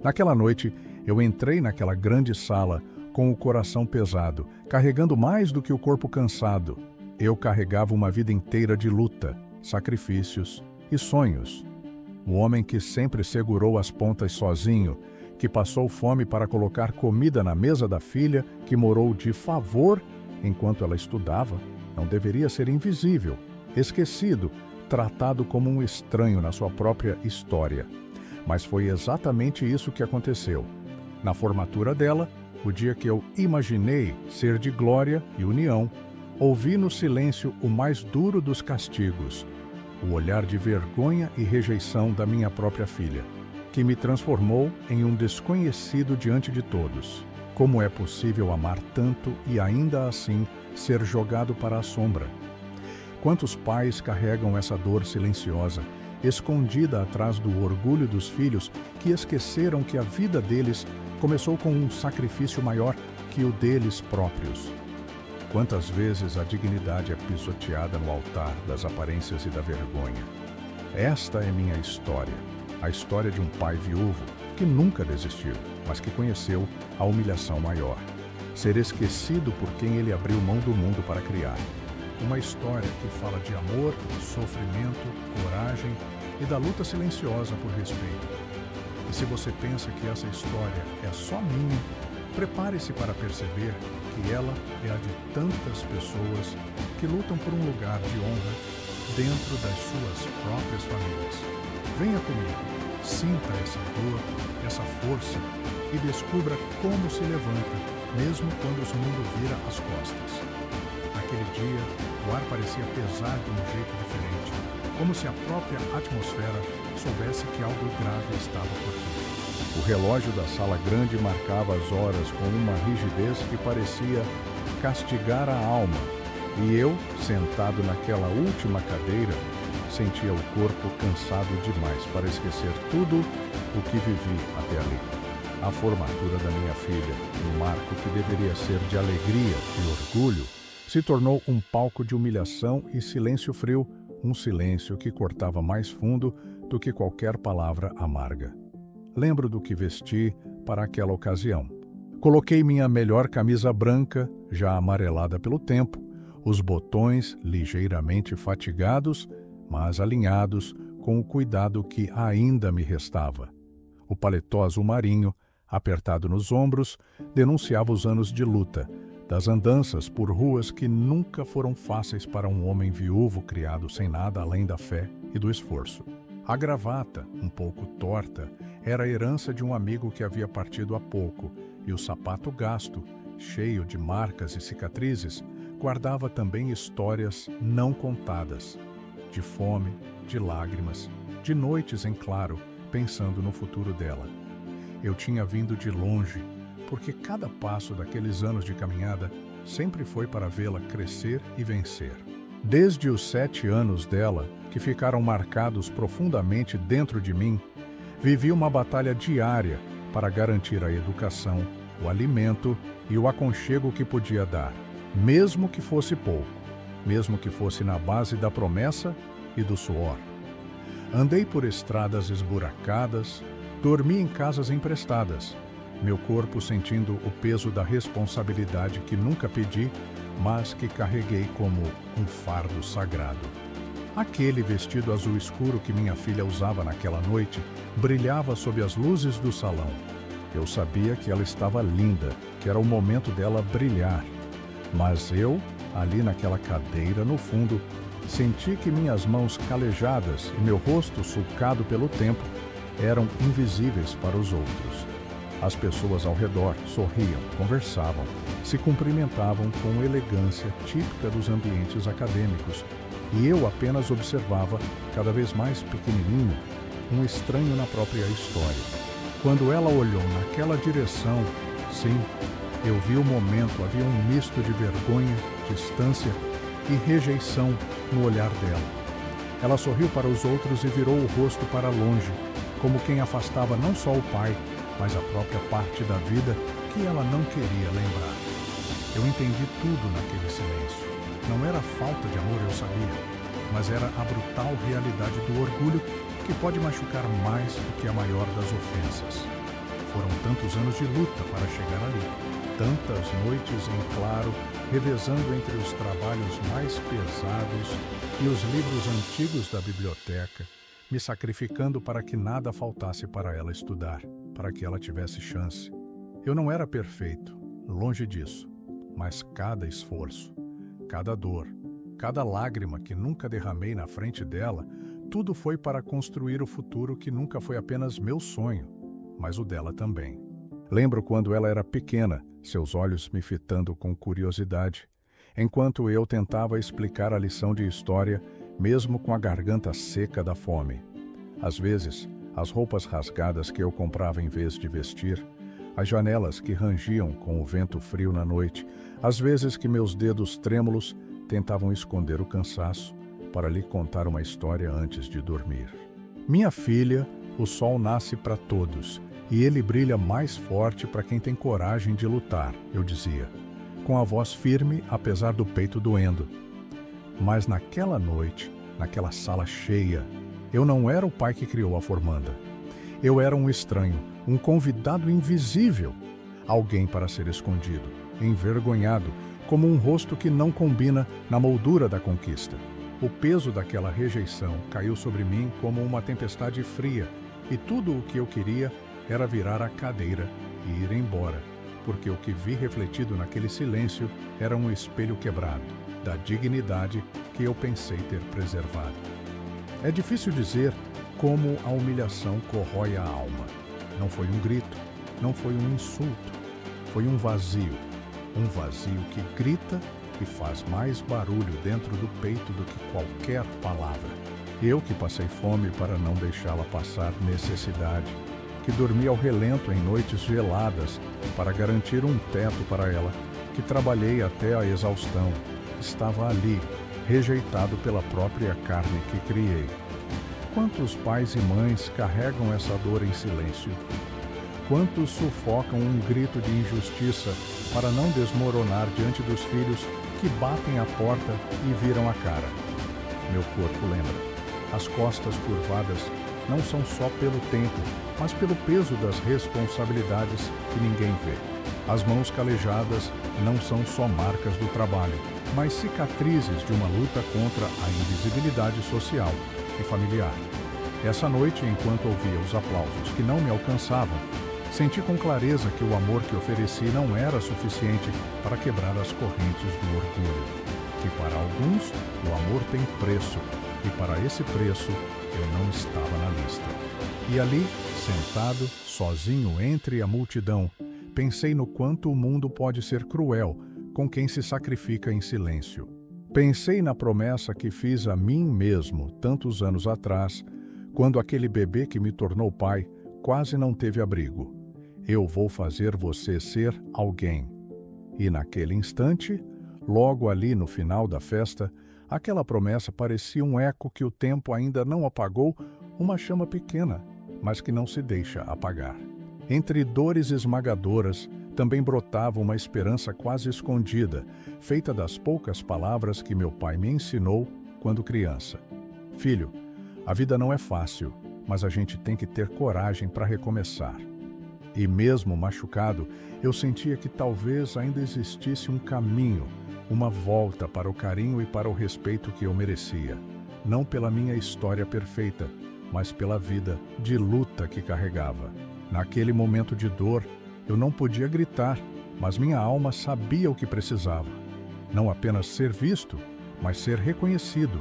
Naquela noite, eu entrei naquela grande sala com o coração pesado, carregando mais do que o corpo cansado. Eu carregava uma vida inteira de luta, sacrifícios e sonhos. O homem que sempre segurou as pontas sozinho, que passou fome para colocar comida na mesa da filha, que morou de favor enquanto ela estudava, não deveria ser invisível, esquecido, tratado como um estranho na sua própria história. Mas foi exatamente isso que aconteceu. Na formatura dela, o dia que eu imaginei ser de glória e união, ouvi no silêncio o mais duro dos castigos, o olhar de vergonha e rejeição da minha própria filha, que me transformou em um desconhecido diante de todos. Como é possível amar tanto e ainda assim ser jogado para a sombra? Quantos pais carregam essa dor silenciosa, escondida atrás do orgulho dos filhos, que esqueceram que a vida deles começou com um sacrifício maior que o deles próprios? Quantas vezes a dignidade é pisoteada no altar das aparências e da vergonha? Esta é minha história, a história de um pai viúvo que nunca desistiu, mas que conheceu a humilhação maior. Ser esquecido por quem ele abriu mão do mundo para criar. Uma história que fala de amor, sofrimento, coragem e da luta silenciosa por respeito. E se você pensa que essa história é só minha, prepare-se para perceber que ela é a de tantas pessoas que lutam por um lugar de honra dentro das suas próprias famílias. Venha comigo, sinta essa dor, essa força e descubra como se levanta, mesmo quando o mundo vira as costas. Naquele dia, o ar parecia pesar de um jeito diferente, como se a própria atmosfera soubesse que algo grave estava por vir. O relógio da sala grande marcava as horas com uma rigidez que parecia castigar a alma, e eu, sentado naquela última cadeira, sentia o corpo cansado demais para esquecer tudo o que vivi até ali. A formatura da minha filha, um marco que deveria ser de alegria e orgulho, se tornou um palco de humilhação e silêncio frio, um silêncio que cortava mais fundo do que qualquer palavra amarga. Lembro do que vesti para aquela ocasião. Coloquei minha melhor camisa branca, já amarelada pelo tempo, os botões ligeiramente fatigados, mas alinhados com o cuidado que ainda me restava. O paletó azul marinho, apertado nos ombros, denunciava os anos de luta, das andanças por ruas que nunca foram fáceis para um homem viúvo criado sem nada além da fé e do esforço. A gravata, um pouco torta, era a herança de um amigo que havia partido há pouco, e o sapato gasto, cheio de marcas e cicatrizes, guardava também histórias não contadas, de fome, de lágrimas, de noites em claro, pensando no futuro dela. Eu tinha vindo de longe, porque cada passo daqueles anos de caminhada sempre foi para vê-la crescer e vencer. Desde os 7 anos dela, que ficaram marcados profundamente dentro de mim, vivi uma batalha diária para garantir a educação, o alimento e o aconchego que podia dar, mesmo que fosse pouco, mesmo que fosse na base da promessa e do suor. Andei por estradas esburacadas, dormi em casas emprestadas, meu corpo sentindo o peso da responsabilidade que nunca pedi, mas que carreguei como um fardo sagrado. Aquele vestido azul escuro que minha filha usava naquela noite brilhava sob as luzes do salão. Eu sabia que ela estava linda, que era o momento dela brilhar. Mas eu, ali naquela cadeira no fundo, senti que minhas mãos calejadas e meu rosto sulcado pelo tempo eram invisíveis para os outros. As pessoas ao redor sorriam, conversavam, se cumprimentavam com elegância típica dos ambientes acadêmicos, e eu apenas observava, cada vez mais pequenininho, um estranho na própria história. Quando ela olhou naquela direção, sim, eu vi o momento, havia um misto de vergonha, distância e rejeição no olhar dela. Ela sorriu para os outros e virou o rosto para longe, como quem afastava não só o pai, mas a própria parte da vida que ela não queria lembrar. Eu entendi tudo naquele silêncio. Não era falta de amor, eu sabia, mas era a brutal realidade do orgulho que pode machucar mais do que a maior das ofensas. Foram tantos anos de luta para chegar ali, tantas noites em claro, revezando entre os trabalhos mais pesados e os livros antigos da biblioteca, me sacrificando para que nada faltasse para ela estudar, para que ela tivesse chance. Eu não era perfeito, longe disso, mas cada esforço, cada dor, cada lágrima que nunca derramei na frente dela, tudo foi para construir o futuro que nunca foi apenas meu sonho, mas o dela também. Lembro quando ela era pequena, seus olhos me fitando com curiosidade, enquanto eu tentava explicar a lição de história, mesmo com a garganta seca da fome. Às vezes, as roupas rasgadas que eu comprava em vez de vestir, as janelas que rangiam com o vento frio na noite, às vezes que meus dedos trêmulos tentavam esconder o cansaço para lhe contar uma história antes de dormir. Minha filha, o sol nasce para todos, e ele brilha mais forte para quem tem coragem de lutar, eu dizia, com a voz firme apesar do peito doendo. Mas naquela noite, naquela sala cheia, eu não era o pai que criou a formanda. Eu era um estranho, um convidado invisível, alguém para ser escondido, envergonhado, como um rosto que não combina na moldura da conquista. O peso daquela rejeição caiu sobre mim como uma tempestade fria, e tudo o que eu queria era virar a cadeira e ir embora, porque o que vi refletido naquele silêncio era um espelho quebrado, da dignidade que eu pensei ter preservado. É difícil dizer como a humilhação corrói a alma. Não foi um grito, não foi um insulto, foi um vazio que grita e faz mais barulho dentro do peito do que qualquer palavra. Eu que passei fome para não deixá-la passar necessidade, que dormi ao relento em noites geladas para garantir um teto para ela, que trabalhei até a exaustão, estava ali, rejeitado pela própria carne que criei. Quantos pais e mães carregam essa dor em silêncio? Quantos sufocam um grito de injustiça para não desmoronar diante dos filhos que batem a porta e viram a cara? Meu corpo lembra. As costas curvadas não são só pelo tempo, mas pelo peso das responsabilidades que ninguém vê. As mãos calejadas não são só marcas do trabalho, mas cicatrizes de uma luta contra a invisibilidade social e familiar. Essa noite, enquanto ouvia os aplausos que não me alcançavam, senti com clareza que o amor que ofereci não era suficiente para quebrar as correntes do orgulho. Que para alguns, o amor tem preço, e para esse preço eu não estava na lista. E ali, sentado, sozinho entre a multidão, pensei no quanto o mundo pode ser cruel com quem se sacrifica em silêncio. Pensei na promessa que fiz a mim mesmo tantos anos atrás, quando aquele bebê que me tornou pai quase não teve abrigo. Eu vou fazer você ser alguém. E naquele instante, logo ali no final da festa, aquela promessa parecia um eco que o tempo ainda não apagou, uma chama pequena, mas que não se deixa apagar. Entre dores esmagadoras, também brotava uma esperança quase escondida, feita das poucas palavras que meu pai me ensinou quando criança. Filho, a vida não é fácil, mas a gente tem que ter coragem para recomeçar. E mesmo machucado, eu sentia que talvez ainda existisse um caminho, uma volta para o carinho e para o respeito que eu merecia. Não pela minha história perfeita, mas pela vida de luta que carregava. Naquele momento de dor, eu não podia gritar, mas minha alma sabia o que precisava. Não apenas ser visto, mas ser reconhecido.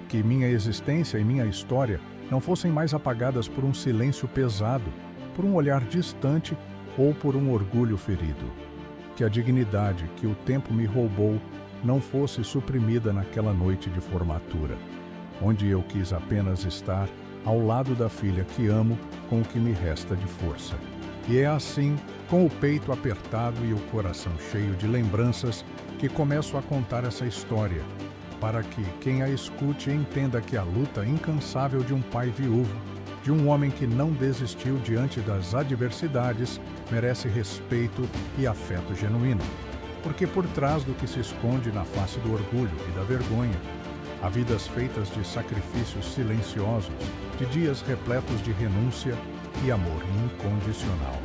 Que minha existência e minha história não fossem mais apagadas por um silêncio pesado, por um olhar distante ou por um orgulho ferido. Que a dignidade que o tempo me roubou não fosse suprimida naquela noite de formatura, onde eu quis apenas estar ao lado da filha que amo com o que me resta de força. E é assim, com o peito apertado e o coração cheio de lembranças, que começo a contar essa história, para que quem a escute entenda que a luta incansável de um pai viúvo, de um homem que não desistiu diante das adversidades, merece respeito e afeto genuíno. Porque por trás do que se esconde na face do orgulho e da vergonha, há vidas feitas de sacrifícios silenciosos, de dias repletos de renúncia e amor incondicional.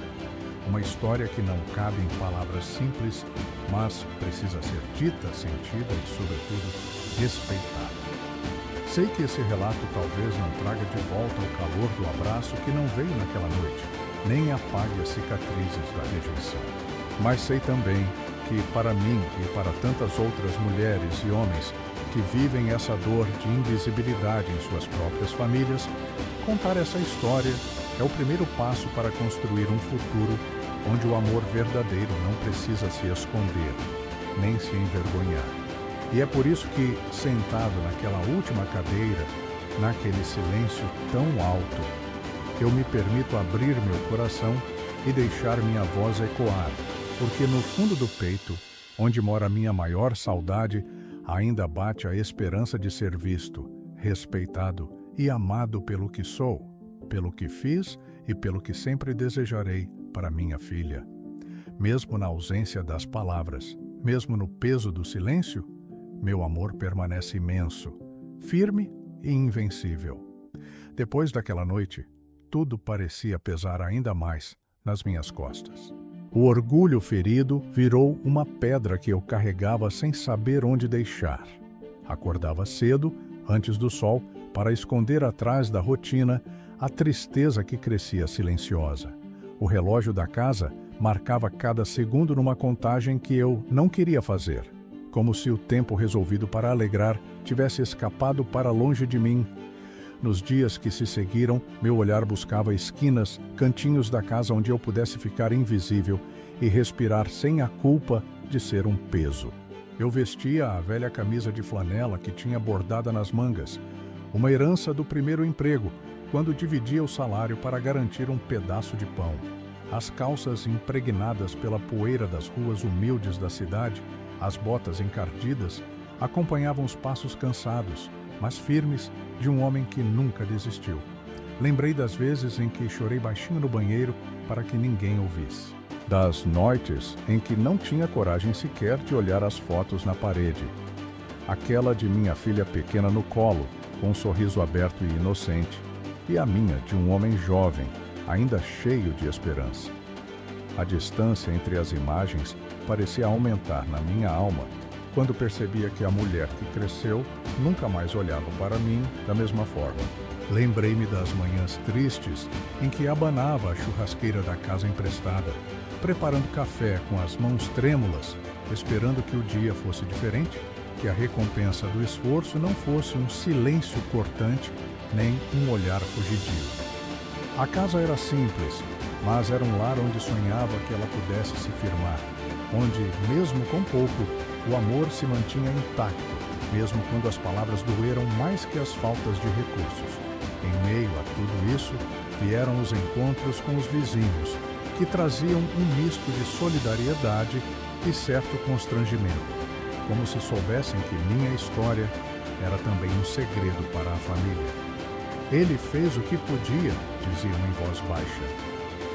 Uma história que não cabe em palavras simples, mas precisa ser dita, sentida e, sobretudo, respeitada. Sei que esse relato talvez não traga de volta o calor do abraço que não veio naquela noite, nem apague as cicatrizes da rejeição. Mas sei também que, para mim e para tantas outras mulheres e homens que vivem essa dor de invisibilidade em suas próprias famílias, contar essa história é o primeiro passo para construir um futuro onde o amor verdadeiro não precisa se esconder, nem se envergonhar. E é por isso que, sentado naquela última cadeira, naquele silêncio tão alto, eu me permito abrir meu coração e deixar minha voz ecoar, porque no fundo do peito, onde mora a minha maior saudade, ainda bate a esperança de ser visto, respeitado e amado pelo que sou, pelo que fiz e pelo que sempre desejarei para minha filha. Mesmo na ausência das palavras, mesmo no peso do silêncio, meu amor permanece imenso, firme e invencível. Depois daquela noite, tudo parecia pesar ainda mais nas minhas costas. O orgulho ferido virou uma pedra que eu carregava sem saber onde deixar. Acordava cedo, antes do sol, para esconder atrás da rotina a tristeza que crescia silenciosa. O relógio da casa marcava cada segundo numa contagem que eu não queria fazer, como se o tempo resolvido para alegrar tivesse escapado para longe de mim. Nos dias que se seguiram, meu olhar buscava esquinas, cantinhos da casa onde eu pudesse ficar invisível e respirar sem a culpa de ser um peso. Eu vestia a velha camisa de flanela que tinha bordada nas mangas, uma herança do primeiro emprego, quando dividia o salário para garantir um pedaço de pão. As calças impregnadas pela poeira das ruas humildes da cidade, as botas encardidas, acompanhavam os passos cansados, mas firmes, de um homem que nunca desistiu. Lembrei das vezes em que chorei baixinho no banheiro para que ninguém ouvisse. Das noites em que não tinha coragem sequer de olhar as fotos na parede. Aquela de minha filha pequena no colo, com um sorriso aberto e inocente, e a minha de um homem jovem, ainda cheio de esperança. A distância entre as imagens parecia aumentar na minha alma quando percebia que a mulher que cresceu nunca mais olhava para mim da mesma forma. Lembrei-me das manhãs tristes em que abanava a churrasqueira da casa emprestada, preparando café com as mãos trêmulas, esperando que o dia fosse diferente, que a recompensa do esforço não fosse um silêncio cortante nem um olhar fugitivo. A casa era simples, mas era um lar onde sonhava que ela pudesse se firmar, onde, mesmo com pouco, o amor se mantinha intacto, mesmo quando as palavras doeram mais que as faltas de recursos. Em meio a tudo isso, vieram os encontros com os vizinhos, que traziam um misto de solidariedade e certo constrangimento, como se soubessem que minha história era também um segredo para a família. Ele fez o que podia, diziam em voz baixa,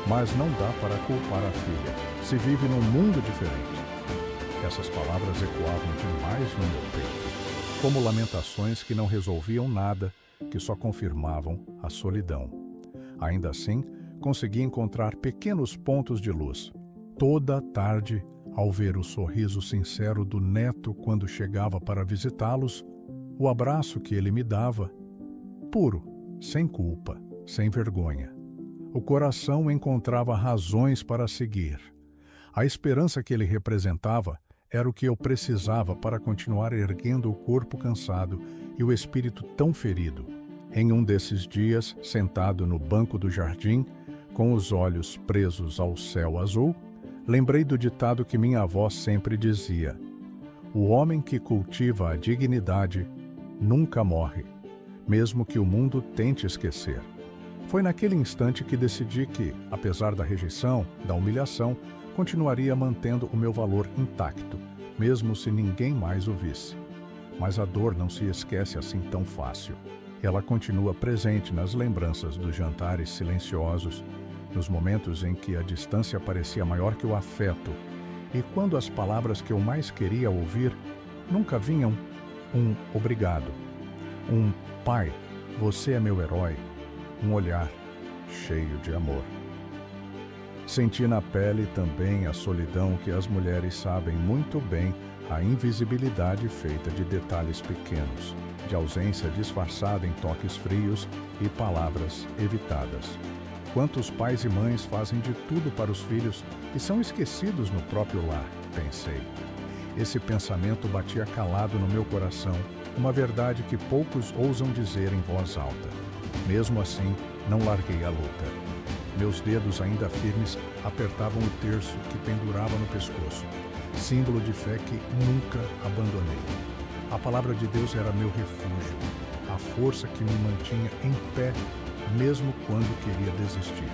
mas não dá para culpar a filha. Se vive num mundo diferente. Essas palavras ecoavam demais no meu peito, como lamentações que não resolviam nada, que só confirmavam a solidão. Ainda assim, consegui encontrar pequenos pontos de luz. Toda a tarde, ao ver o sorriso sincero do neto quando chegava para visitá-los, o abraço que ele me dava, puro, sem culpa, sem vergonha. O coração encontrava razões para seguir. A esperança que ele representava era o que eu precisava para continuar erguendo o corpo cansado e o espírito tão ferido. Em um desses dias, sentado no banco do jardim, com os olhos presos ao céu azul, lembrei do ditado que minha avó sempre dizia: o homem que cultiva a dignidade nunca morre, mesmo que o mundo tente esquecer. Foi naquele instante que decidi que, apesar da rejeição, da humilhação, continuaria mantendo o meu valor intacto, mesmo se ninguém mais o visse. Mas a dor não se esquece assim tão fácil. Ela continua presente nas lembranças dos jantares silenciosos, nos momentos em que a distância parecia maior que o afeto, e quando as palavras que eu mais queria ouvir nunca vinham um obrigado, um pai, você é meu herói, um olhar, cheio de amor. Senti na pele também a solidão que as mulheres sabem muito bem, a invisibilidade feita de detalhes pequenos, de ausência disfarçada em toques frios e palavras evitadas. Quantos pais e mães fazem de tudo para os filhos e são esquecidos no próprio lar, pensei. Esse pensamento batia calado no meu coração, uma verdade que poucos ousam dizer em voz alta. Mesmo assim, não larguei a luta. Meus dedos ainda firmes apertavam o terço que pendurava no pescoço, símbolo de fé que nunca abandonei. A palavra de Deus era meu refúgio, a força que me mantinha em pé, mesmo quando queria desistir.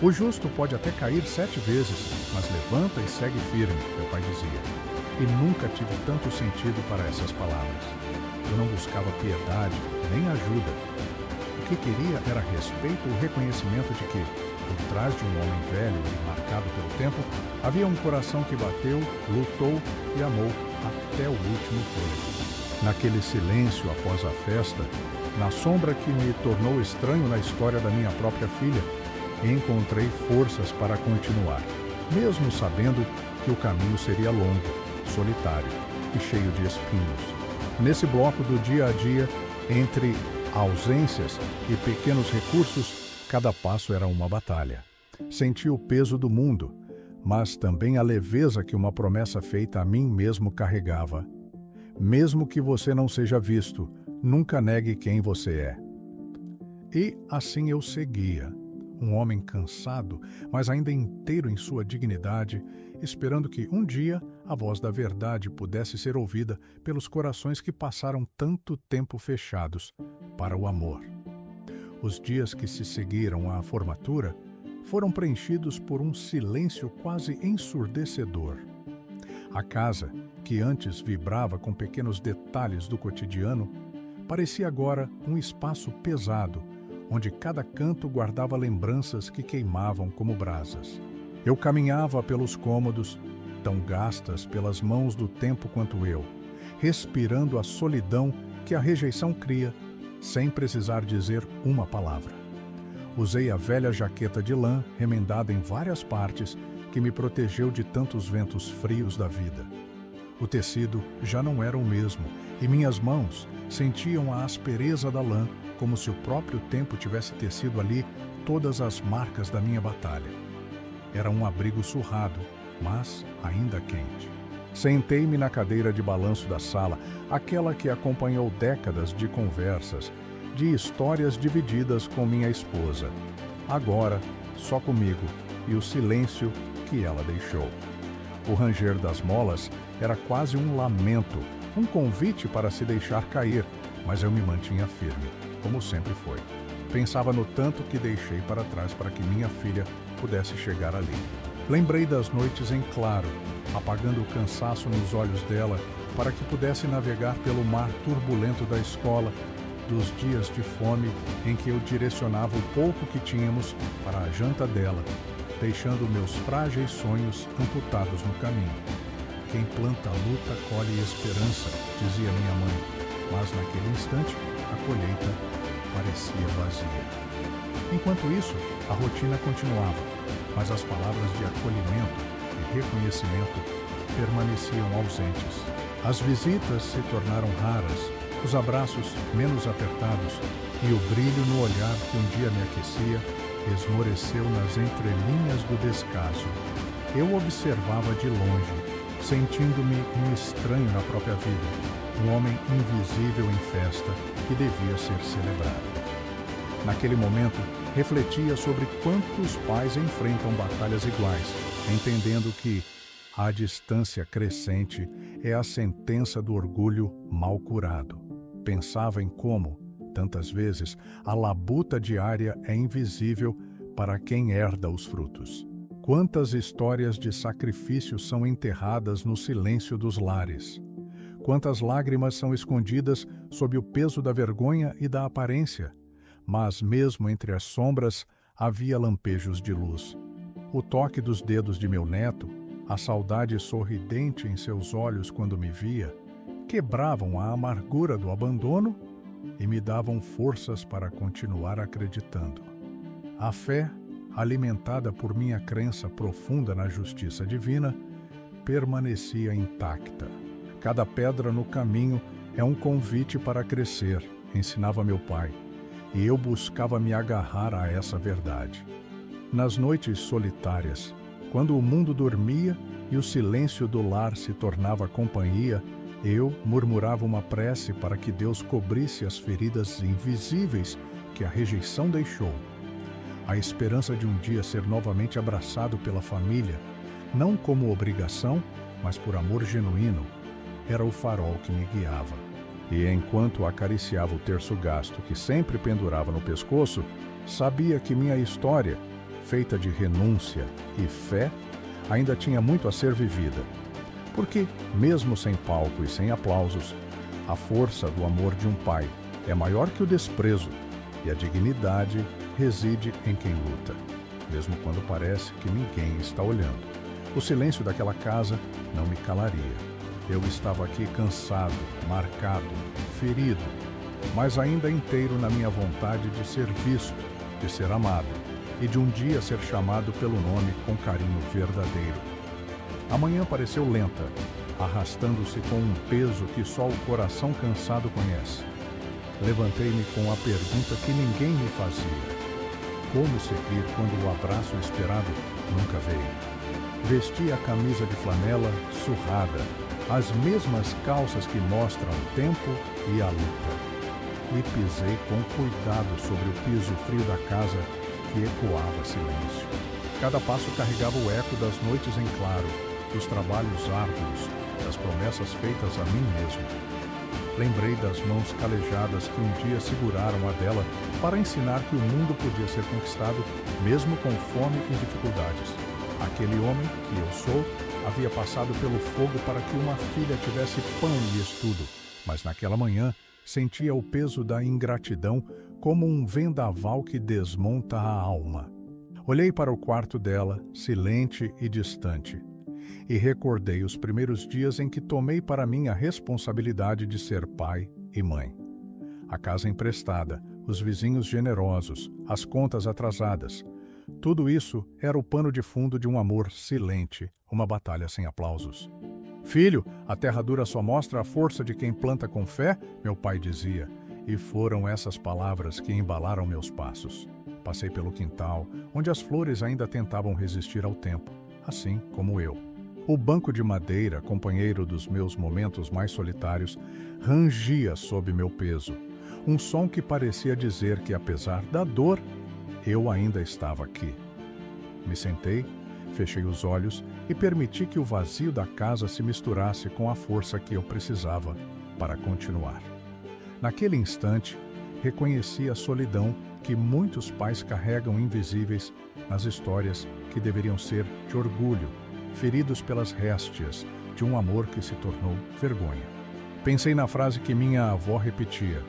O justo pode até cair 7 vezes, mas levanta e segue firme, meu pai dizia. E nunca tive tanto sentido para essas palavras. Eu não buscava piedade, nem ajuda. O que queria era respeito e reconhecimento de que, por trás de um homem velho e marcado pelo tempo, havia um coração que bateu, lutou e amou até o último fôlego. Naquele silêncio após a festa, na sombra que me tornou estranho na história da minha própria filha, encontrei forças para continuar, mesmo sabendo que o caminho seria longo, solitário e cheio de espinhos. Nesse bloco do dia a dia, entre ausências e pequenos recursos, cada passo era uma batalha. Senti o peso do mundo, mas também a leveza que uma promessa feita a mim mesmo carregava. Mesmo que você não seja visto, nunca negue quem você é. E assim eu seguia, um homem cansado, mas ainda inteiro em sua dignidade, esperando que um dia a voz da verdade pudesse ser ouvida pelos corações que passaram tanto tempo fechados para o amor. Os dias que se seguiram à formatura foram preenchidos por um silêncio quase ensurdecedor. A casa, que antes vibrava com pequenos detalhes do cotidiano, parecia agora um espaço pesado, onde cada canto guardava lembranças que queimavam como brasas. Eu caminhava pelos cômodos, tão gastas pelas mãos do tempo quanto eu, respirando a solidão que a rejeição cria, sem precisar dizer uma palavra. Usei a velha jaqueta de lã, remendada em várias partes, que me protegeu de tantos ventos frios da vida. O tecido já não era o mesmo, e minhas mãos sentiam a aspereza da lã, como se o próprio tempo tivesse tecido ali todas as marcas da minha batalha. Era um abrigo surrado, mas ainda quente. Sentei-me na cadeira de balanço da sala, aquela que acompanhou décadas de conversas, de histórias divididas com minha esposa. Agora, só comigo e o silêncio que ela deixou. O ranger das molas era quase um lamento, um convite para se deixar cair, mas eu me mantinha firme, como sempre foi. Pensava no tanto que deixei para trás para que minha filha pudesse chegar ali. Lembrei das noites em claro, apagando o cansaço nos olhos dela para que pudesse navegar pelo mar turbulento da escola, dos dias de fome em que eu direcionava o pouco que tínhamos para a janta dela, deixando meus frágeis sonhos amputados no caminho. Quem planta a luta colhe esperança, dizia minha mãe, mas naquele instante a colheita parecia vazia. Enquanto isso, a rotina continuava, mas as palavras de acolhimento e reconhecimento permaneciam ausentes. As visitas se tornaram raras, os abraços menos apertados e o brilho no olhar que um dia me aquecia esmoreceu nas entrelinhas do descaso. Eu observava de longe, sentindo-me um estranho na própria vida, um homem invisível em festa que devia ser celebrado. Naquele momento, refletia sobre quantos pais enfrentam batalhas iguais, entendendo que a distância crescente é a sentença do orgulho mal curado. Pensava em como, tantas vezes, a labuta diária é invisível para quem herda os frutos. Quantas histórias de sacrifício são enterradas no silêncio dos lares. Quantas lágrimas são escondidas sob o peso da vergonha e da aparência. Mas mesmo entre as sombras havia lampejos de luz. O toque dos dedos de meu neto, a saudade sorridente em seus olhos quando me via, quebravam a amargura do abandono e me davam forças para continuar acreditando. A fé, alimentada por minha crença profunda na justiça divina, permanecia intacta. Cada pedra no caminho é um convite para crescer, ensinava meu pai, e eu buscava me agarrar a essa verdade. Nas noites solitárias, quando o mundo dormia e o silêncio do lar se tornava companhia, eu murmurava uma prece para que Deus cobrisse as feridas invisíveis que a rejeição deixou. A esperança de um dia ser novamente abraçado pela família, não como obrigação, mas por amor genuíno, era o farol que me guiava. E enquanto acariciava o terço gasto que sempre pendurava no pescoço, sabia que minha história, feita de renúncia e fé, ainda tinha muito a ser vivida. Porque, mesmo sem palco e sem aplausos, a força do amor de um pai é maior que o desprezo, e a dignidade reside em quem luta, mesmo quando parece que ninguém está olhando. O silêncio daquela casa não me calaria. Eu estava aqui cansado, marcado, ferido, mas ainda inteiro na minha vontade de ser visto, de ser amado e de um dia ser chamado pelo nome com carinho verdadeiro. A manhã pareceu lenta, arrastando-se com um peso que só o coração cansado conhece. Levantei-me com a pergunta que ninguém me fazia: como seguir quando o abraço esperado nunca veio? Vesti a camisa de flanela surrada, as mesmas calças que mostram o tempo e a luta, e pisei com cuidado sobre o piso frio da casa que ecoava silêncio. Cada passo carregava o eco das noites em claro, dos trabalhos árduos, das promessas feitas a mim mesmo. Lembrei das mãos calejadas que um dia seguraram a dela para ensinar que o mundo podia ser conquistado mesmo com fome e dificuldades. Aquele homem, que eu sou, havia passado pelo fogo para que uma filha tivesse pão e estudo, mas naquela manhã sentia o peso da ingratidão como um vendaval que desmonta a alma. Olhei para o quarto dela, silente e distante, e recordei os primeiros dias em que tomei para mim a responsabilidade de ser pai e mãe. A casa emprestada, os vizinhos generosos, as contas atrasadas. Tudo isso era o pano de fundo de um amor silente, uma batalha sem aplausos. Filho, a terra dura só mostra a força de quem planta com fé, meu pai dizia, e foram essas palavras que embalaram meus passos. Passei pelo quintal, onde as flores ainda tentavam resistir ao tempo, assim como eu. O banco de madeira, companheiro dos meus momentos mais solitários, rangia sob meu peso. Um som que parecia dizer que, apesar da dor, eu ainda estava aqui. Me sentei, fechei os olhos e permiti que o vazio da casa se misturasse com a força que eu precisava para continuar. Naquele instante, reconheci a solidão que muitos pais carregam invisíveis nas histórias que deveriam ser de orgulho, feridos pelas réstias de um amor que se tornou vergonha. Pensei na frase que minha avó repetia: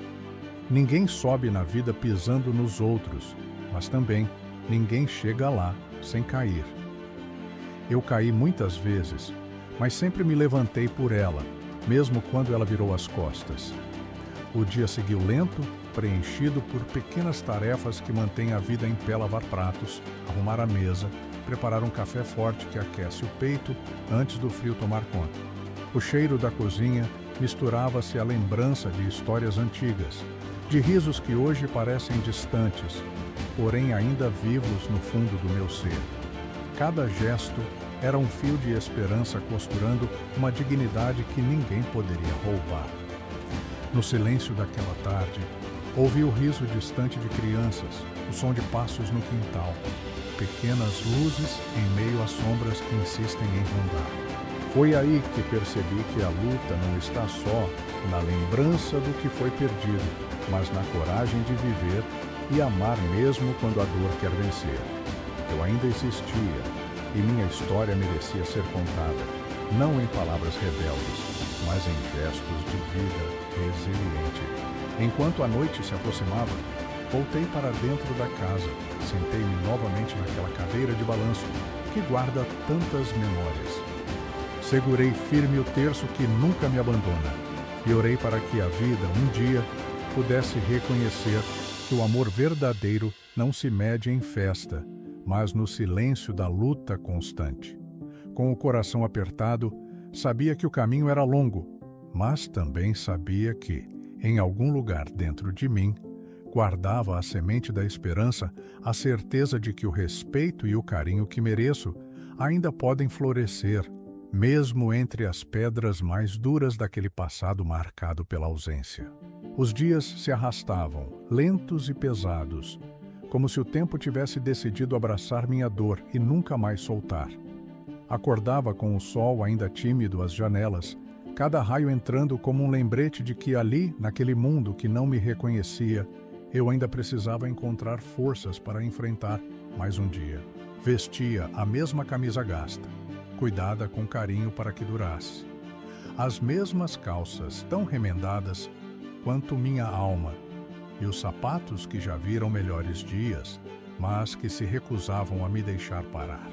ninguém sobe na vida pisando nos outros, mas também ninguém chega lá sem cair. Eu caí muitas vezes, mas sempre me levantei por ela, mesmo quando ela virou as costas. O dia seguiu lento, preenchido por pequenas tarefas que mantêm a vida em pé: lavar pratos, arrumar a mesa, preparar um café forte que aquece o peito antes do frio tomar conta. O cheiro da cozinha misturava-se à lembrança de histórias antigas, de risos que hoje parecem distantes, porém ainda vivos no fundo do meu ser. Cada gesto era um fio de esperança costurando uma dignidade que ninguém poderia roubar. No silêncio daquela tarde, ouvi o riso distante de crianças, o som de passos no quintal, pequenas luzes em meio às sombras que insistem em rondar. Foi aí que percebi que a luta não está só na lembrança do que foi perdido, mas na coragem de viver e amar mesmo quando a dor quer vencer. Eu ainda existia e minha história merecia ser contada, não em palavras rebeldes, mas em gestos de vida resiliente. Enquanto a noite se aproximava, voltei para dentro da casa, sentei-me novamente naquela cadeira de balanço que guarda tantas memórias. Segurei firme o terço que nunca me abandona e orei para que a vida, um dia, pudesse reconhecer que o amor verdadeiro não se mede em festa, mas no silêncio da luta constante. Com o coração apertado, sabia que o caminho era longo, mas também sabia que, em algum lugar dentro de mim, guardava a semente da esperança, a certeza de que o respeito e o carinho que mereço ainda podem florescer, mesmo entre as pedras mais duras daquele passado marcado pela ausência. Os dias se arrastavam, lentos e pesados, como se o tempo tivesse decidido abraçar minha dor e nunca mais soltar. Acordava com o sol ainda tímido às janelas, cada raio entrando como um lembrete de que ali, naquele mundo que não me reconhecia, eu ainda precisava encontrar forças para enfrentar mais um dia. Vestia a mesma camisa gasta, cuidada com carinho para que durasse. As mesmas calças tão remendadas quanto minha alma, e os sapatos que já viram melhores dias, mas que se recusavam a me deixar parar.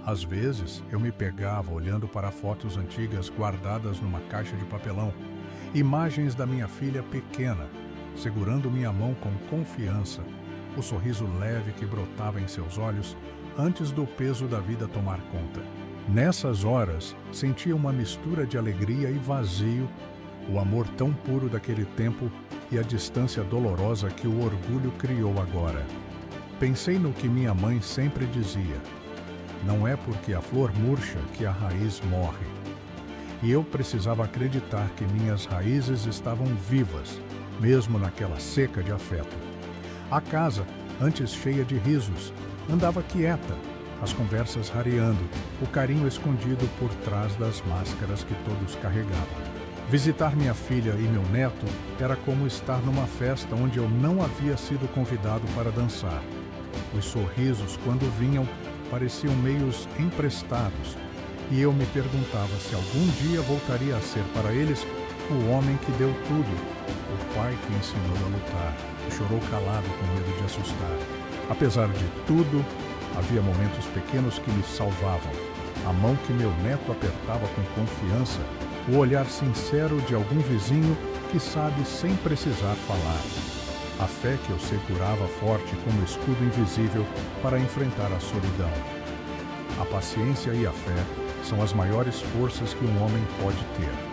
Às vezes, eu me pegava olhando para fotos antigas guardadas numa caixa de papelão, imagens da minha filha pequena, segurando minha mão com confiança, o sorriso leve que brotava em seus olhos antes do peso da vida tomar conta. Nessas horas, sentia uma mistura de alegria e vazio, o amor tão puro daquele tempo e a distância dolorosa que o orgulho criou agora. Pensei no que minha mãe sempre dizia: não é porque a flor murcha que a raiz morre. E eu precisava acreditar que minhas raízes estavam vivas, mesmo naquela seca de afeto. A casa, antes cheia de risos, andava quieta, as conversas rareando, o carinho escondido por trás das máscaras que todos carregavam. Visitar minha filha e meu neto era como estar numa festa onde eu não havia sido convidado para dançar. Os sorrisos, quando vinham, pareciam meios emprestados, e eu me perguntava se algum dia voltaria a ser para eles o homem que deu tudo, o pai que ensinou a lutar, que chorou calado com medo de assustar. Apesar de tudo, havia momentos pequenos que me salvavam. A mão que meu neto apertava com confiança, o olhar sincero de algum vizinho que sabe sem precisar falar. A fé que eu segurava forte como escudo invisível para enfrentar a solidão. A paciência e a fé são as maiores forças que um homem pode ter.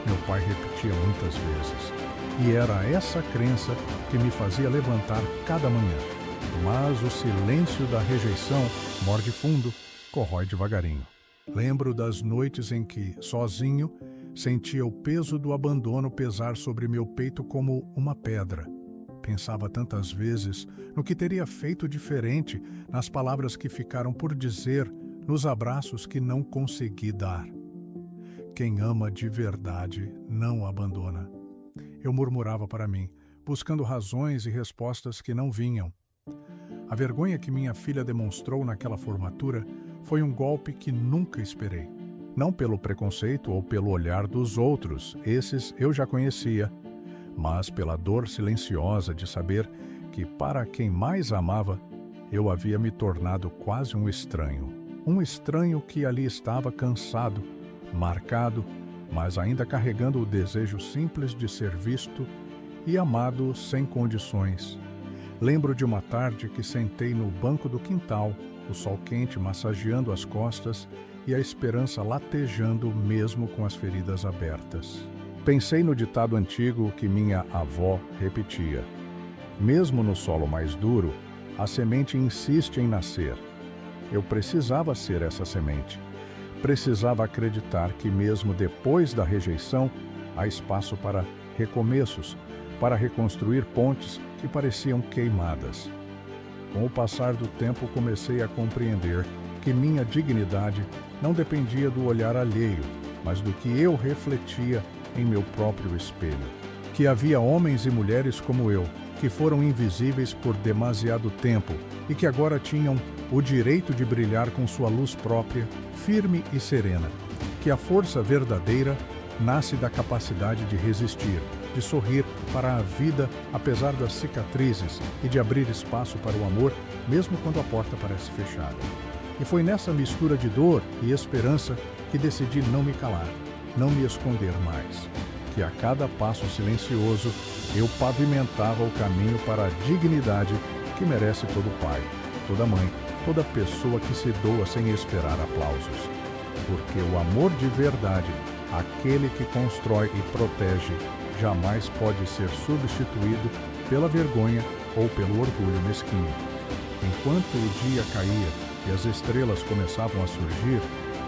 Meu pai repetia muitas vezes, e era essa crença que me fazia levantar cada manhã. Mas o silêncio da rejeição morde fundo, corrói devagarinho. Lembro das noites em que, sozinho, sentia o peso do abandono pesar sobre meu peito como uma pedra. Pensava tantas vezes no que teria feito diferente, nas palavras que ficaram por dizer, nos abraços que não consegui dar. Quem ama de verdade não abandona. Eu murmurava para mim, buscando razões e respostas que não vinham. A vergonha que minha filha demonstrou naquela formatura foi um golpe que nunca esperei. Não pelo preconceito ou pelo olhar dos outros, esses eu já conhecia, mas pela dor silenciosa de saber que, para quem mais amava, eu havia me tornado quase um estranho. Um estranho que ali estava cansado, marcado, mas ainda carregando o desejo simples de ser visto e amado sem condições. Lembro de uma tarde que sentei no banco do quintal, o sol quente massageando as costas e a esperança latejando mesmo com as feridas abertas. Pensei no ditado antigo que minha avó repetia: mesmo no solo mais duro, a semente insiste em nascer. Eu precisava ser essa semente. Precisava acreditar que mesmo depois da rejeição, há espaço para recomeços, para reconstruir pontes que pareciam queimadas. Com o passar do tempo, comecei a compreender que minha dignidade não dependia do olhar alheio, mas do que eu refletia em meu próprio espelho. Que havia homens e mulheres como eu, que foram invisíveis por demasiado tempo e que agora tinham o direito de brilhar com sua luz própria, firme e serena. Que a força verdadeira nasce da capacidade de resistir, de sorrir para a vida apesar das cicatrizes e de abrir espaço para o amor, mesmo quando a porta parece fechada. E foi nessa mistura de dor e esperança que decidi não me calar, não me esconder mais. Que a cada passo silencioso eu pavimentava o caminho para a dignidade que merece todo pai, toda mãe, toda pessoa que se doa sem esperar aplausos. Porque o amor de verdade, aquele que constrói e protege, jamais pode ser substituído pela vergonha ou pelo orgulho mesquinho. Enquanto o dia caía e as estrelas começavam a surgir,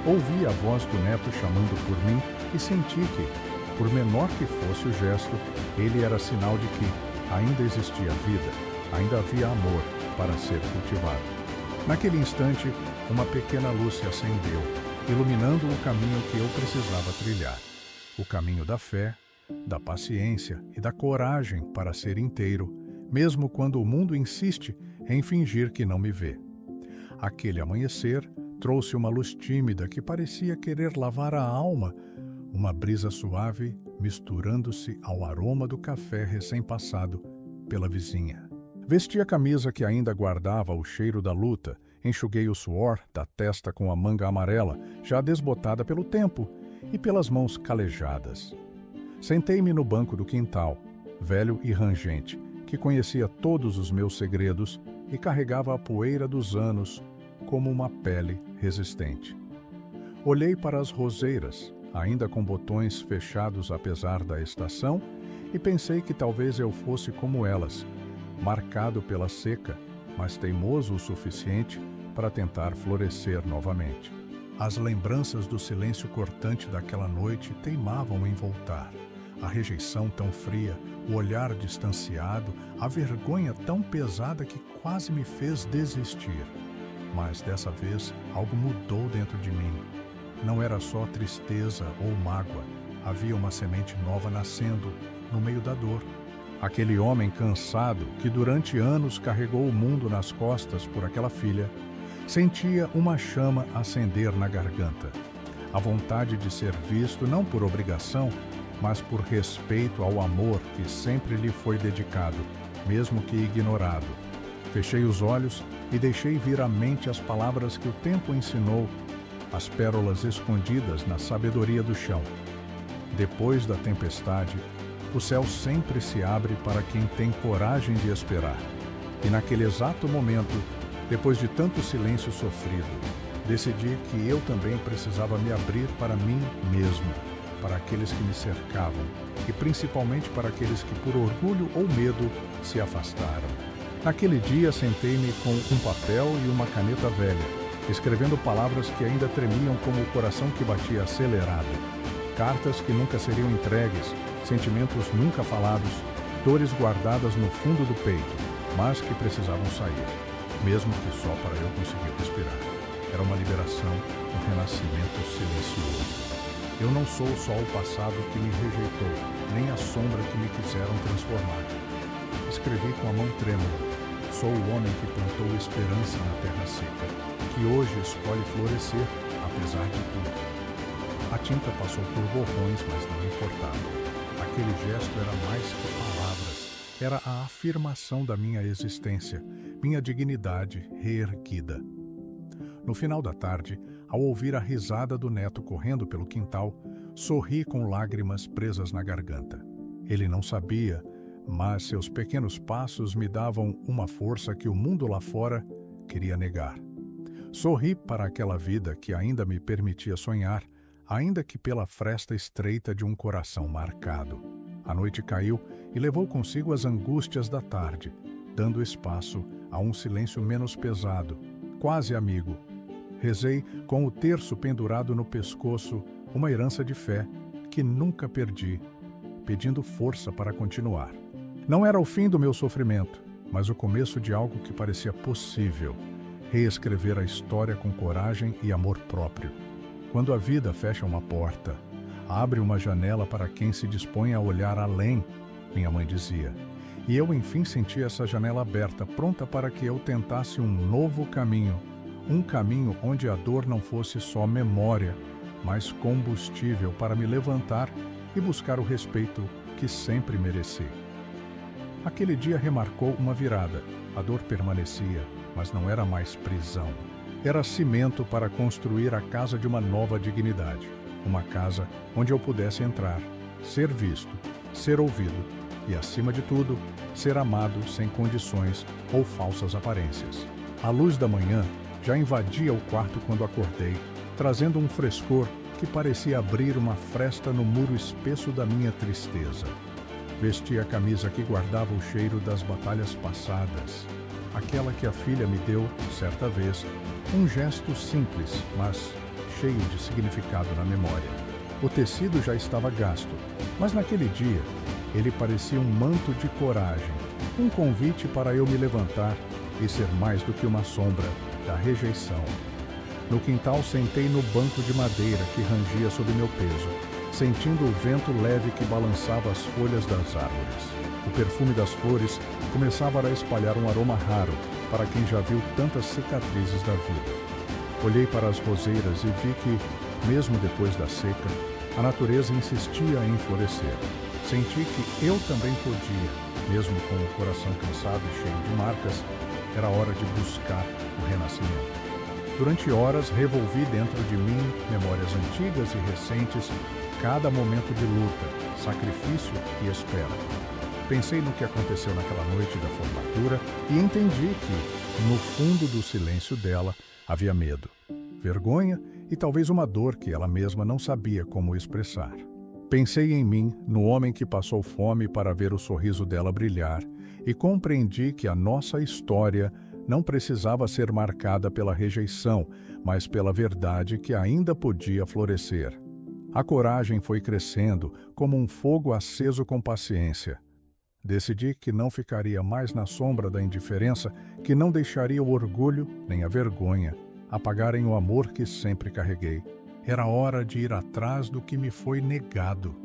ouvi a voz do neto chamando por mim e senti que, por menor que fosse o gesto, ele era sinal de que ainda existia vida, ainda havia amor para ser cultivado. Naquele instante, uma pequena luz se acendeu, iluminando o caminho que eu precisava trilhar. O caminho da fé, da paciência e da coragem para ser inteiro, mesmo quando o mundo insiste em fingir que não me vê. Aquele amanhecer trouxe uma luz tímida que parecia querer lavar a alma, uma brisa suave misturando-se ao aroma do café recém-passado pela vizinha. Vesti a camisa que ainda guardava o cheiro da luta, enxuguei o suor da testa com a manga amarela, já desbotada pelo tempo e pelas mãos calejadas. Sentei-me no banco do quintal, velho e rangente, que conhecia todos os meus segredos e carregava a poeira dos anos como uma pele resistente. Olhei para as roseiras, ainda com botões fechados apesar da estação, e pensei que talvez eu fosse como elas, marcado pela seca, mas teimoso o suficiente para tentar florescer novamente. As lembranças do silêncio cortante daquela noite teimavam em voltar. A rejeição tão fria, o olhar distanciado, a vergonha tão pesada que quase me fez desistir. Mas dessa vez algo mudou dentro de mim. Não era só tristeza ou mágoa, havia uma semente nova nascendo no meio da dor. Aquele homem cansado, que durante anos carregou o mundo nas costas por aquela filha, sentia uma chama acender na garganta. A vontade de ser visto não por obrigação, mas por respeito ao amor que sempre lhe foi dedicado, mesmo que ignorado. Fechei os olhos e deixei vir à mente as palavras que o tempo ensinou, as pérolas escondidas na sabedoria do chão. Depois da tempestade, o céu sempre se abre para quem tem coragem de esperar. E naquele exato momento, depois de tanto silêncio sofrido, decidi que eu também precisava me abrir para mim mesmo, para aqueles que me cercavam e principalmente para aqueles que por orgulho ou medo se afastaram. Naquele dia sentei-me com um papel e uma caneta velha, escrevendo palavras que ainda tremiam como o coração que batia acelerado. Cartas que nunca seriam entregues, sentimentos nunca falados, dores guardadas no fundo do peito, mas que precisavam sair, mesmo que só para eu conseguir respirar. Era uma liberação, um renascimento silencioso. Eu não sou só o passado que me rejeitou, nem a sombra que me quiseram transformar. Escrevi com a mão trêmula. Sou o homem que plantou esperança na terra seca, que hoje escolhe florescer, apesar de tudo. A tinta passou por borrões, mas não importava. Aquele gesto era mais que palavras. Era a afirmação da minha existência, minha dignidade reerguida. No final da tarde, ao ouvir a risada do neto correndo pelo quintal, sorri com lágrimas presas na garganta. Ele não sabia, mas seus pequenos passos me davam uma força que o mundo lá fora queria negar. Sorri para aquela vida que ainda me permitia sonhar, ainda que pela fresta estreita de um coração marcado. A noite caiu e levou consigo as angústias da tarde, dando espaço a um silêncio menos pesado, quase amigo. Rezei com o terço pendurado no pescoço, uma herança de fé que nunca perdi, pedindo força para continuar. Não era o fim do meu sofrimento, mas o começo de algo que parecia possível, reescrever a história com coragem e amor próprio. Quando a vida fecha uma porta, abre uma janela para quem se dispõe a olhar além, minha mãe dizia. E eu enfim senti essa janela aberta, pronta para que eu tentasse um novo caminho, um caminho onde a dor não fosse só memória, mas combustível para me levantar e buscar o respeito que sempre mereci. Aquele dia remarcou uma virada. A dor permanecia, mas não era mais prisão. Era cimento para construir a casa de uma nova dignidade. Uma casa onde eu pudesse entrar, ser visto, ser ouvido e, acima de tudo, ser amado sem condições ou falsas aparências. A luz da manhã já invadia o quarto quando acordei, trazendo um frescor que parecia abrir uma fresta no muro espesso da minha tristeza. Vesti a camisa que guardava o cheiro das batalhas passadas, aquela que a filha me deu, certa vez, um gesto simples, mas cheio de significado na memória. O tecido já estava gasto, mas naquele dia ele parecia um manto de coragem, um convite para eu me levantar e ser mais do que uma sombra da rejeição. No quintal sentei no banco de madeira que rangia sob meu peso, sentindo o vento leve que balançava as folhas das árvores. O perfume das flores começava a espalhar um aroma raro para quem já viu tantas cicatrizes da vida. Olhei para as roseiras e vi que, mesmo depois da seca, a natureza insistia em florescer. Senti que eu também podia, mesmo com o coração cansado e cheio de marcas, era hora de buscar o renascimento. Durante horas revolvi dentro de mim memórias antigas e recentes, cada momento de luta, sacrifício e espera. Pensei no que aconteceu naquela noite da formatura e entendi que, no fundo do silêncio dela, havia medo, vergonha e talvez uma dor que ela mesma não sabia como expressar. Pensei em mim, no homem que passou fome para ver o sorriso dela brilhar, e compreendi que a nossa história não precisava ser marcada pela rejeição, mas pela verdade que ainda podia florescer. A coragem foi crescendo como um fogo aceso com paciência. Decidi que não ficaria mais na sombra da indiferença, que não deixaria o orgulho nem a vergonha apagarem o amor que sempre carreguei. Era hora de ir atrás do que me foi negado.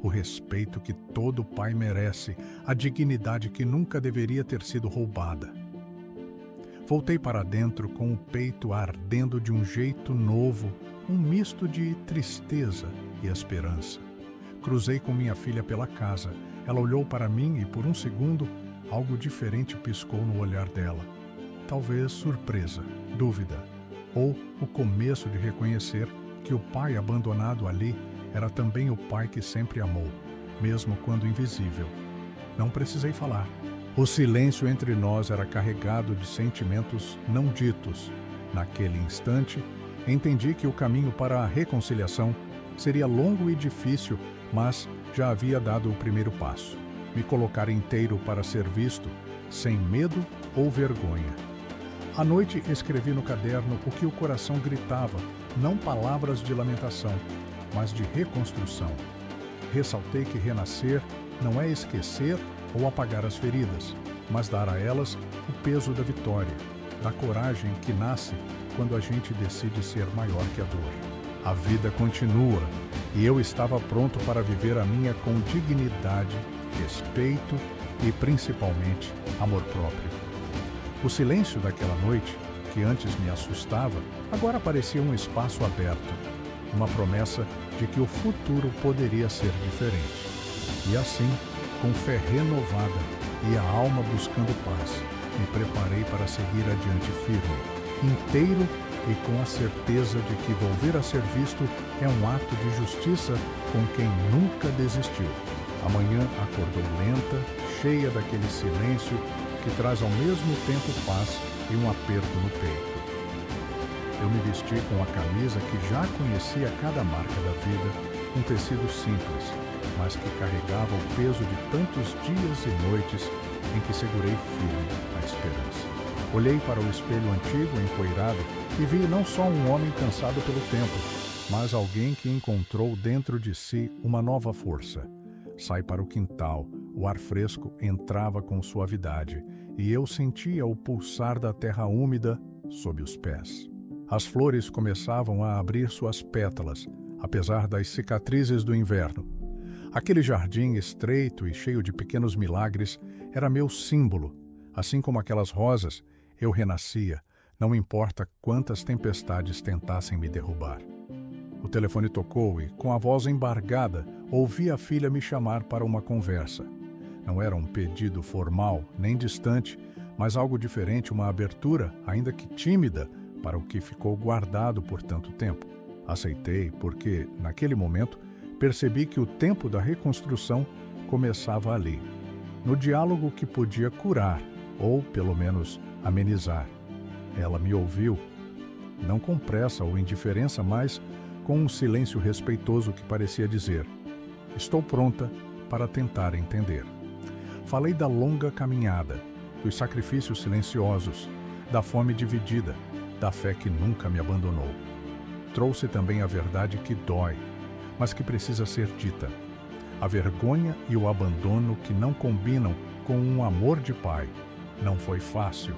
O respeito que todo pai merece, a dignidade que nunca deveria ter sido roubada. Voltei para dentro com o peito ardendo de um jeito novo, um misto de tristeza e esperança. Cruzei com minha filha pela casa. Ela olhou para mim e, por um segundo, algo diferente piscou no olhar dela. Talvez surpresa, dúvida, ou o começo de reconhecer que o pai abandonado ali era também o pai que sempre amou, mesmo quando invisível. Não precisei falar. O silêncio entre nós era carregado de sentimentos não ditos. Naquele instante, entendi que o caminho para a reconciliação seria longo e difícil, mas já havia dado o primeiro passo. Me colocar inteiro para ser visto, sem medo ou vergonha. À noite escrevi no caderno o que o coração gritava, não palavras de lamentação, mas de reconstrução. Ressaltei que renascer não é esquecer ou apagar as feridas, mas dar a elas o peso da vitória, da coragem que nasce quando a gente decide ser maior que a dor. A vida continua e eu estava pronto para viver a minha com dignidade, respeito e, principalmente, amor próprio. O silêncio daquela noite, que antes me assustava, agora parecia um espaço aberto, uma promessa de que o futuro poderia ser diferente. E assim, com fé renovada e a alma buscando paz, me preparei para seguir adiante firme, inteiro e com a certeza de que volver a ser visto é um ato de justiça com quem nunca desistiu. A manhã acordou lenta, cheia daquele silêncio que traz ao mesmo tempo paz e um aperto no peito. Eu me vesti com a camisa que já conhecia cada marca da vida, um tecido simples, mas que carregava o peso de tantos dias e noites em que segurei firme a esperança. Olhei para o espelho antigo empoeirado e vi não só um homem cansado pelo tempo, mas alguém que encontrou dentro de si uma nova força. Saí para o quintal, o ar fresco entrava com suavidade e eu sentia o pulsar da terra úmida sob os pés. As flores começavam a abrir suas pétalas, apesar das cicatrizes do inverno. Aquele jardim estreito e cheio de pequenos milagres era meu símbolo. Assim como aquelas rosas, eu renascia, não importa quantas tempestades tentassem me derrubar. O telefone tocou e, com a voz embargada, ouvi a filha me chamar para uma conversa. Não era um pedido formal, nem distante, mas algo diferente, uma abertura, ainda que tímida, para o que ficou guardado por tanto tempo. Aceitei porque, naquele momento, percebi que o tempo da reconstrução começava ali, no diálogo que podia curar, ou pelo menos amenizar. Ela me ouviu, não com pressa ou indiferença, mas com um silêncio respeitoso que parecia dizer: estou pronta para tentar entender. Falei da longa caminhada, dos sacrifícios silenciosos, da fome dividida, da fé que nunca me abandonou. Trouxe também a verdade que dói, mas que precisa ser dita. A vergonha e o abandono que não combinam com um amor de pai. Não foi fácil.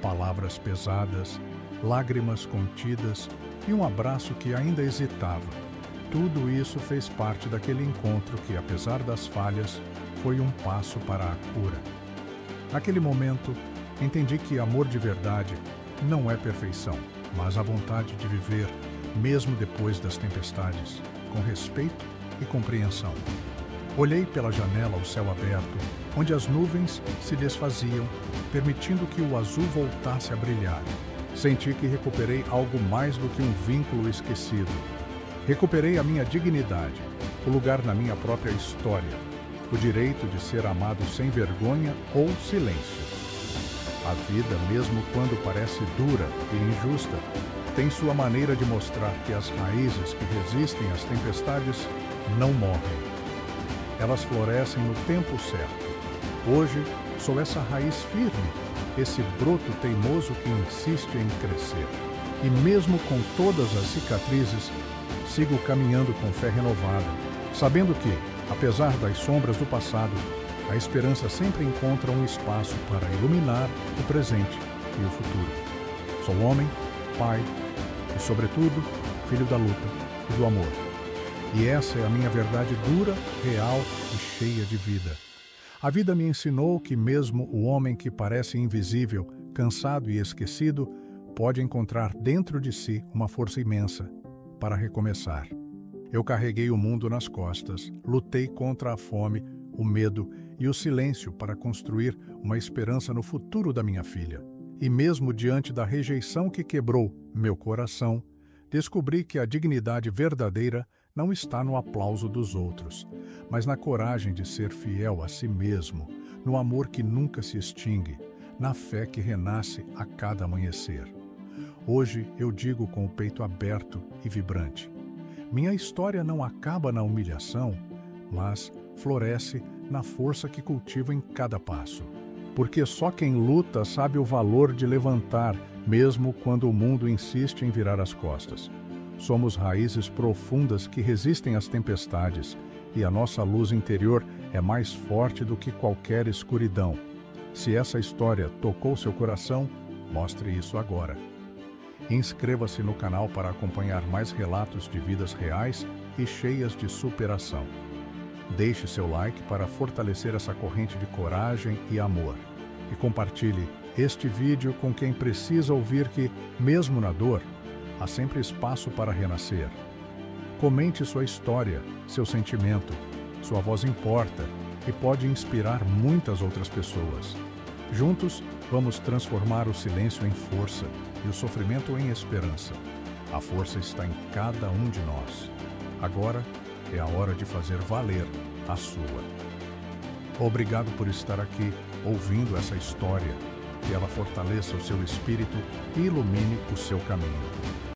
Palavras pesadas, lágrimas contidas e um abraço que ainda hesitava. Tudo isso fez parte daquele encontro que, apesar das falhas, foi um passo para a cura. Naquele momento, entendi que amor de verdade não é perfeição, mas a vontade de viver, mesmo depois das tempestades, com respeito e compreensão. Olhei pela janela ao céu aberto, onde as nuvens se desfaziam, permitindo que o azul voltasse a brilhar. Senti que recuperei algo mais do que um vínculo esquecido. Recuperei a minha dignidade, o lugar na minha própria história, o direito de ser amado sem vergonha ou silêncio. A vida, mesmo quando parece dura e injusta, tem sua maneira de mostrar que as raízes que resistem às tempestades não morrem. Elas florescem no tempo certo. Hoje, sou essa raiz firme, esse broto teimoso que insiste em crescer. E mesmo com todas as cicatrizes, sigo caminhando com fé renovada, sabendo que, apesar das sombras do passado, a esperança sempre encontra um espaço para iluminar o presente e o futuro. Sou homem, pai e, sobretudo, filho da luta e do amor. E essa é a minha verdade dura, real e cheia de vida. A vida me ensinou que mesmo o homem que parece invisível, cansado e esquecido, pode encontrar dentro de si uma força imensa para recomeçar. Eu carreguei o mundo nas costas, lutei contra a fome, o medo e o silêncio para construir uma esperança no futuro da minha filha. E mesmo diante da rejeição que quebrou meu coração, descobri que a dignidade verdadeira não está no aplauso dos outros, mas na coragem de ser fiel a si mesmo, no amor que nunca se extingue, na fé que renasce a cada amanhecer. Hoje eu digo com o peito aberto e vibrante: minha história não acaba na humilhação, mas floresce na força que cultivo em cada passo. Porque só quem luta sabe o valor de levantar, mesmo quando o mundo insiste em virar as costas. Somos raízes profundas que resistem às tempestades, e a nossa luz interior é mais forte do que qualquer escuridão. Se essa história tocou seu coração, mostre isso agora. Inscreva-se no canal para acompanhar mais relatos de vidas reais e cheias de superação. Deixe seu like para fortalecer essa corrente de coragem e amor. E compartilhe este vídeo com quem precisa ouvir que, mesmo na dor, há sempre espaço para renascer. Comente sua história, seu sentimento. Sua voz importa e pode inspirar muitas outras pessoas. Juntos, vamos transformar o silêncio em força e o sofrimento em esperança. A força está em cada um de nós. Agora é a hora de fazer valer a sua. Obrigado por estar aqui ouvindo essa história. Que ela fortaleça o seu espírito e ilumine o seu caminho.